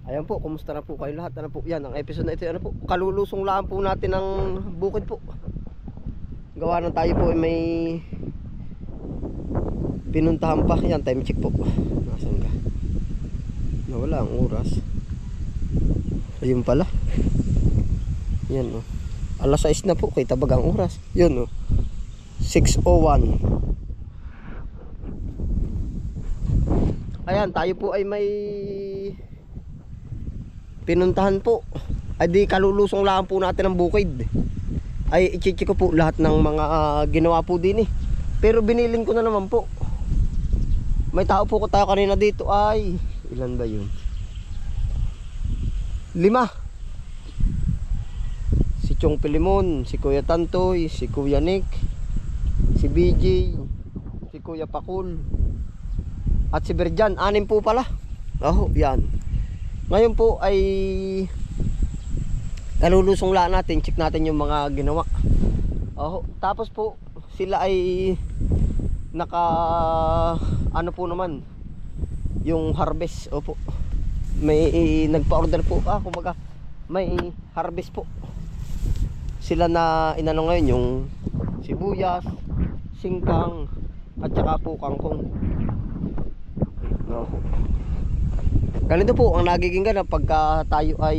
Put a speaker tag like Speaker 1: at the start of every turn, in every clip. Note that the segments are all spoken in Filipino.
Speaker 1: Ayan po, kumusta na po kayo lahat? Ano po, yan, ang episode na ito, ano po, kalulusong lang po natin ng bukid po. Gawa ng tayo po ay may pinuntahan pa. Yan, time check po. Nasaan ka? Nawala ang oras. Ayun pala. Yan o. Alas 6 na po, kay tabag ang oras. Yun o. 6:01. Ayan, tayo po ay may pinuntahan po. Ay di kalulusong lang po natin ng bukid. Ay i-check ko po lahat ng mga ginawa po din eh. Pero binilin ko na naman po. May tao po ko tayo kanina dito ay ilan ba yun? 5. Si Chong Pilimon, si Kuya Tantoy, si Kuya Nick, si BJ, si Kuya Pakul, at si Berjan. 6 po pala. Oh, yan. Ngayon po ay kalulusong lang natin, check natin yung mga ginawa. Oh, tapos po sila ay naka ano po naman yung harvest. Opo. May nagpa-order po kumbaga may harvest po. Sila na inano ngayon yung sibuyas, singkang at saka po kangkong. Oh. Ganito po ang nagiging ganap pagka tayo ay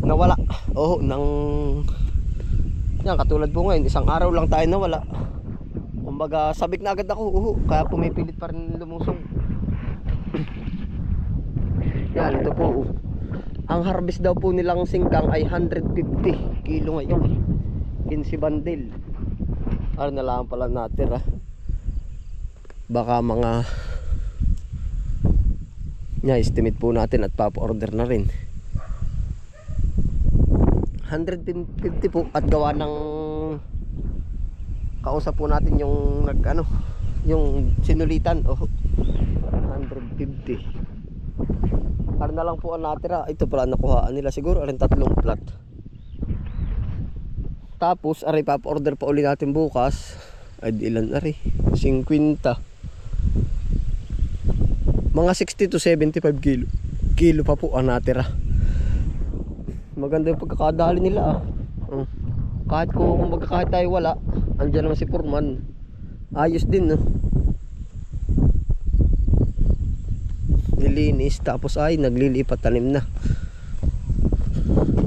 Speaker 1: nawala. Oh, nang yan, katulad po ngayon, isang araw lang tayo nawala. Kumbaga sabik na agad ako, kaya pumipilit pa rin lumusong. Yan, ito po. Ang harvest daw po nilang singkang ay 150 kilo ngayon. 15 bandil. Ano na lang pala natira. Baka mga estimate po natin at papa-order na rin. 150 po at gawa ng kausap po natin yung yung sinulitan. Oh, 150. Para na lang po ang natira. Ito pala nakuhaan nila siguro rin 3 plat. Tapos aray papa-order pa uli natin bukas. Ay ilan aray? 50. Mga 60 to 75 kilo pa po ang natira. Maganda yung pagkakadali nila Kahit kahit tayo wala, andyan naman si Purman. Ayos din nilinis tapos ay naglilipat tanim na.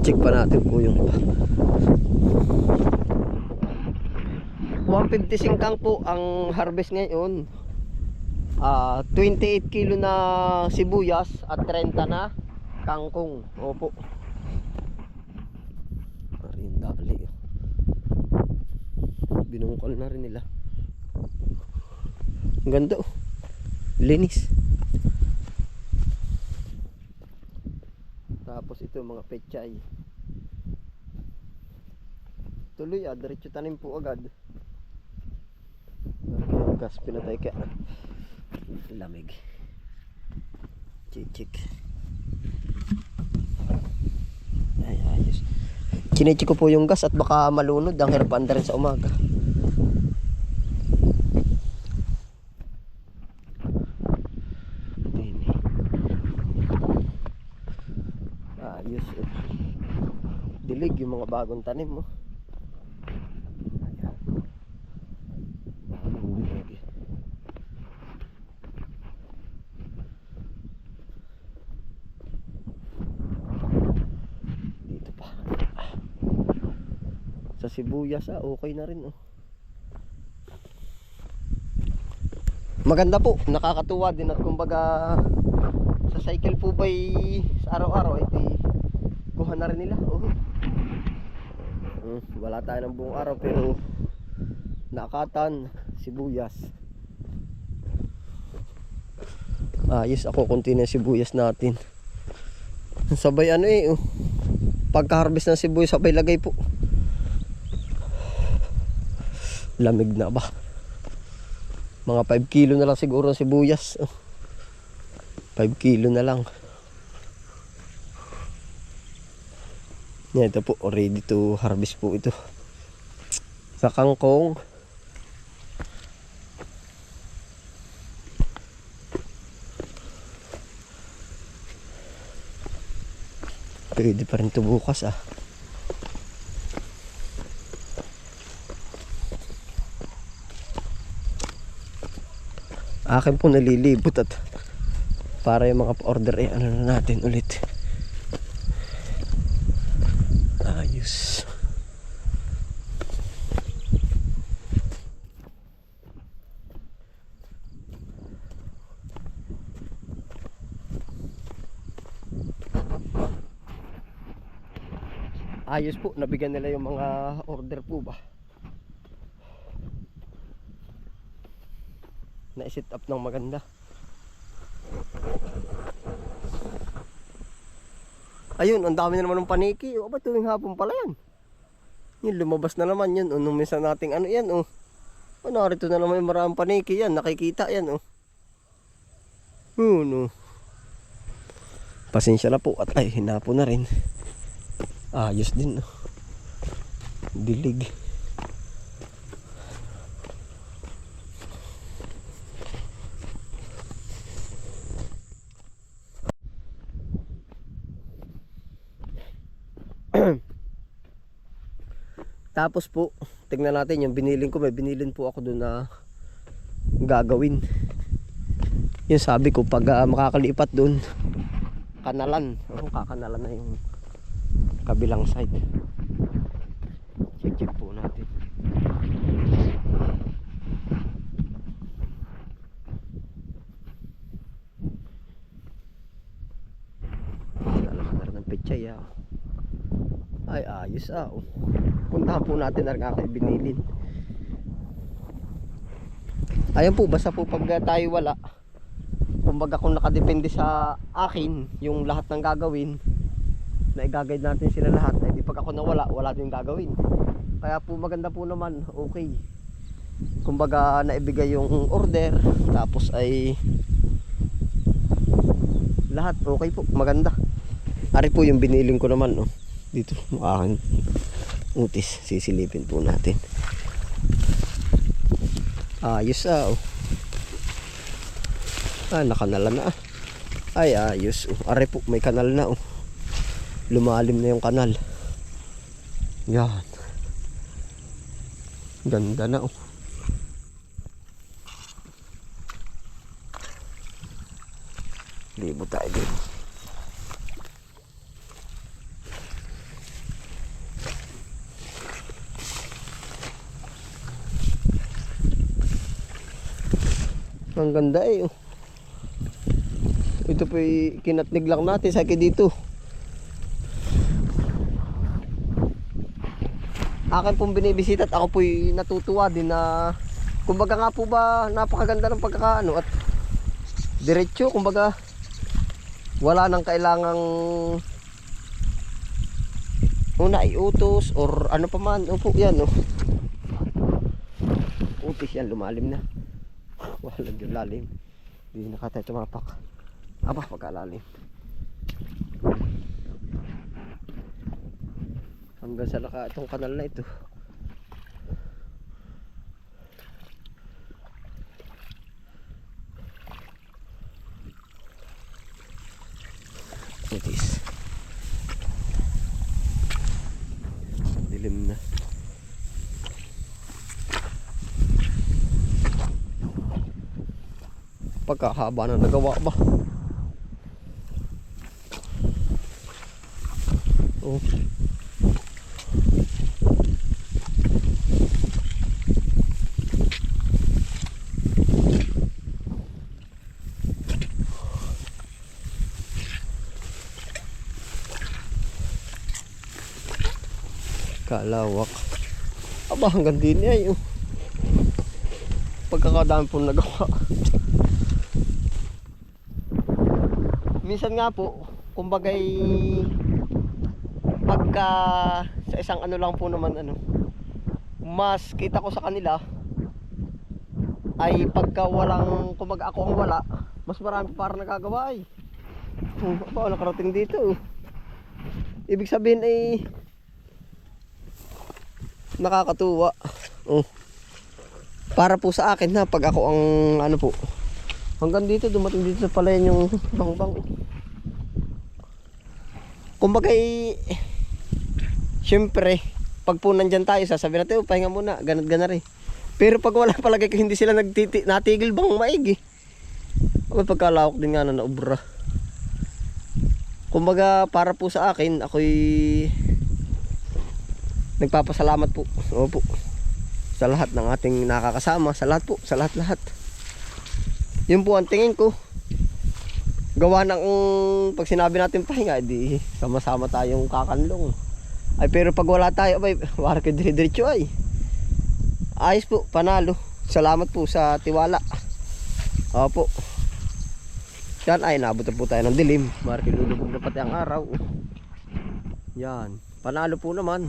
Speaker 1: Check pa natin po yung iba. 150 singkang po ang harvest ngayon. 28 kilo na sibuyas at 30 na kangkong. Opo. Dali. Binungkal na rin nila. Ang ganda linis. Tapos ito mga pechay. Tuloy diretso tanim po agad. Gas pinatay ka. Lamig. Chichik. Ay ayos. Chinechi ko po yung gas at baka malunod. Ang hirap anda rin sa umaga. Ayos. Dilig yung mga bagong tanim mo. Sa sibuyas okay na rin Maganda po, nakakatuwa din at kumbaga sa cycle po ba'y sa araw-araw kuha na rin nila. Wala tayo ng buong araw pero nakatan sibuyas. Ayos ako konti na sibuyas natin. Sabay pagka-harvest ng sibuyas sabay lagay po. Lamig na ba? Mga 5 kilo na lang siguro ang sibuyas. 5 kilo na lang. Yan, ito po, ready to harvest po ito. Sa kangkong. Pwede pa rin ito bukas ah. Akin po nalilibot at para yung mga order eh ano na natin ulit. Ayos. Ayos po, nabigyan nila yung mga order po ba. Na-set up ng maganda. Ayun, ang dami na naman ng paniki. O ba tuwing hapon pala yan? Yun, lumabas na naman yun. Nung minsan nating ano yan, oh. O, narito na naman yung maraming paniki yan. Nakikita yan, oh. Yun, oh. Pasensya na po at ay, hinapo na rin. Ayos din, oh. Dilig. Tapos po, tingnan natin yung binilin ko. May binilin po ako doon na gagawin. Yung sabi ko, pag makakalipat doon, kanalan. Kakanalan na yung kabilang side. Check po natin. Nalaman ng pechay ah. Ay ayos ah. Puntahan po natin ang aking binilin. Ayun po, basta po pag tayo wala, kumbaga kung nakadepende sa akin yung lahat ng gagawin, na i-guide natin sila lahat, eh di pag ako nawala, wala din gagawin. Kaya po maganda po naman, okay. Kumbaga naibigay yung order, tapos ay lahat okay po, maganda. Ari po yung binilin ko naman, oh. Dito, aking utis, sisilipin po natin. Ayos ah, oh. Nakanala na ah. Ay ayos, oh. Are po, may kanal na, oh. Lumalim na yung kanal. Yan. Ganda na, oh. Libo tayo din. Ang ganda eh, oh. Ito po kinatnig lang natin sa dito. Akin pong binibisita at ako po'y natutuwa din na kumbaga nga po ba napakaganda ng pagkakaano at diretso, kumbaga wala nang kailangang una iutos or ano pa man. Opo yan, oh. Utis yan, lumalim na. Walang yung lalim. Hindi na tayo tumapak. Aba, pagkalalim. Hanggang sa itong kanal na ito. Utis. Dilim na. Pagkahaba na nagawa ba? Oh. Kalawak. Aba, hanggang din ay, oh. Pagkakadami po nagawa. Minsan nga po, kumbagay pagka sa isang ano lang po naman ano, mas kita ko sa kanila ay pagka walang, kumbaga ako ang wala, mas marami para nagagawa ay. Aba, nakarating dito. Ibig sabihin ay nakakatuwa. Oh. Para po sa akin na pag ako ang ano po, hanggang dito dumating dito sa palayan yung bangbang. Kumbaga syempre, pag po nandyan tayo, sasabihin natin, oh, pahinga muna, ganat-gana rin. Pero pag wala palagay ko, hindi sila natigil bang maigi. May pagkalawak din nga na naubra. Kumbaga, para po sa akin, ako'y nagpapasalamat po. Opo. Sa lahat ng ating nakakasama, sa lahat po, sa lahat-lahat. Yun po ang tingin ko. Gawa ng pag sinabi natin pahinga, di sama-sama tayong kakanlong. Ay pero pag wala tayo, abay, wala kayo dire-diretso ay. Ayos po, panalo. Salamat po sa tiwala. Opo. Yan ay, nabot na po tayo ng dilim. Marami lulubog na pati ang araw. Yan, panalo po naman.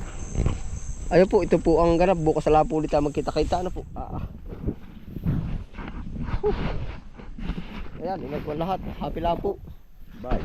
Speaker 1: Ayun po, ito po ang ganap. Bukas ala po ulit tayo magkita-kita na po. Ayan, ingat po lahat. Happy lang po. Bye.